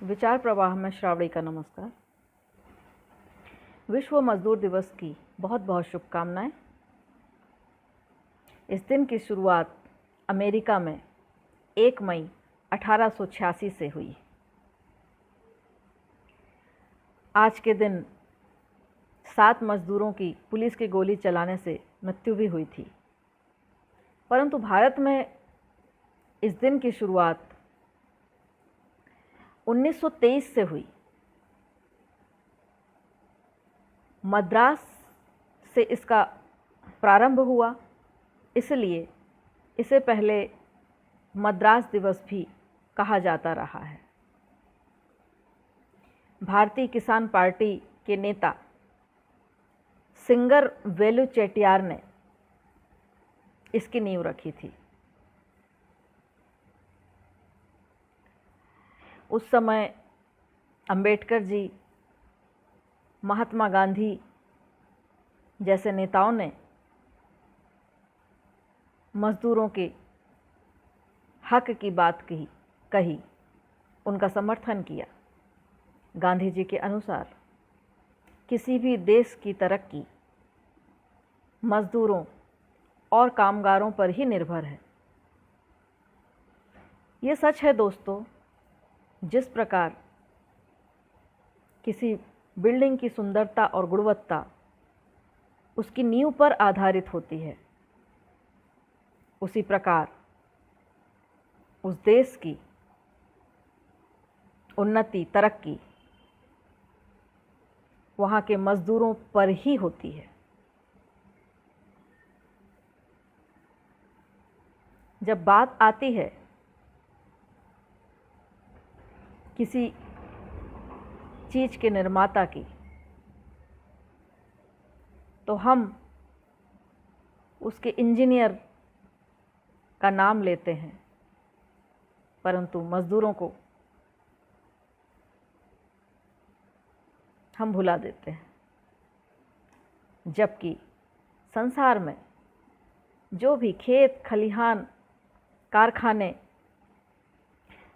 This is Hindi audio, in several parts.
विचार प्रवाह में श्रावणी का नमस्कार। विश्व मजदूर दिवस की बहुत बहुत शुभकामनाएं। इस दिन की शुरुआत अमेरिका में 1 मई 1886 से हुई। आज के दिन 7 मजदूरों की पुलिस की गोली चलाने से मृत्यु भी हुई थी, परंतु भारत में इस दिन की शुरुआत 1923 से हुई। मद्रास से इसका प्रारंभ हुआ, इसलिए इसे पहले मद्रास दिवस भी कहा जाता रहा है। भारतीय किसान पार्टी के नेता सिंगर वेलु चेट्टियार ने इसकी नींव रखी थी। उस समय अंबेडकर जी, महात्मा गांधी जैसे नेताओं ने मजदूरों के हक की बात कही, उनका समर्थन किया। गांधी जी के अनुसार किसी भी देश की तरक्की मजदूरों और कामगारों पर ही निर्भर है। ये सच है दोस्तों, जिस प्रकार किसी बिल्डिंग की सुंदरता और गुणवत्ता उसकी नींव पर आधारित होती है, उसी प्रकार उस देश की उन्नति, तरक्की वहाँ के मजदूरों पर ही होती है। जब बात आती है किसी चीज के निर्माता की, तो हम उसके इंजीनियर का नाम लेते हैं, परंतु मजदूरों को हम भुला देते हैं। जबकि संसार में जो भी खेत खलिहान, कारखाने,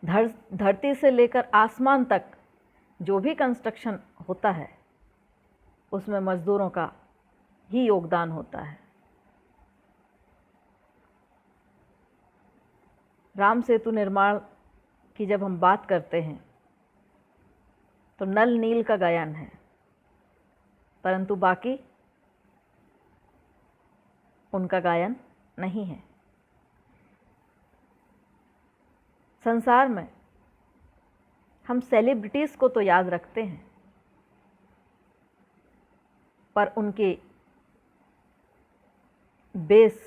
धरती से लेकर आसमान तक जो भी कंस्ट्रक्शन होता है, उसमें मजदूरों का ही योगदान होता है। राम सेतु निर्माण की जब हम बात करते हैं तो नल नील का गायन है, परंतु बाकी उनका गायन नहीं है। संसार में हम सेलिब्रिटीज़ को तो याद रखते हैं, पर उनके बेस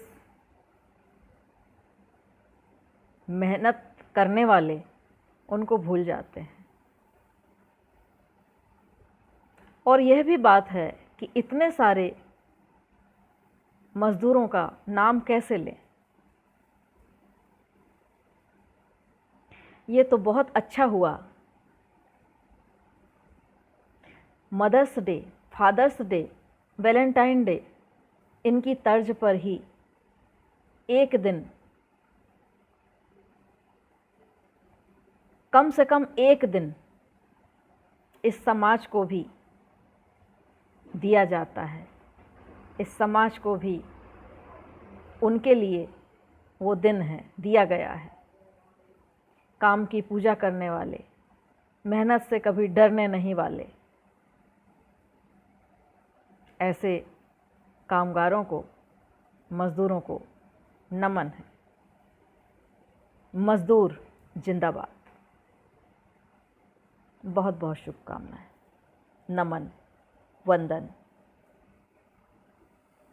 मेहनत करने वाले उनको भूल जाते हैं। और यह भी बात है कि इतने सारे मजदूरों का नाम कैसे लें। ये तो बहुत अच्छा हुआ, mother's day, father's day, Valentine day, इनकी तर्ज पर ही एक दिन, कम से कम एक दिन इस समाज को भी दिया जाता है। इस समाज को भी उनके लिए वो दिन है, दिया गया है। काम की पूजा करने वाले, मेहनत से कभी डरने नहीं वाले, ऐसे कामगारों को, मजदूरों को नमन है। मजदूर जिंदाबाद। बहुत बहुत शुभकामनाएं। नमन, वंदन।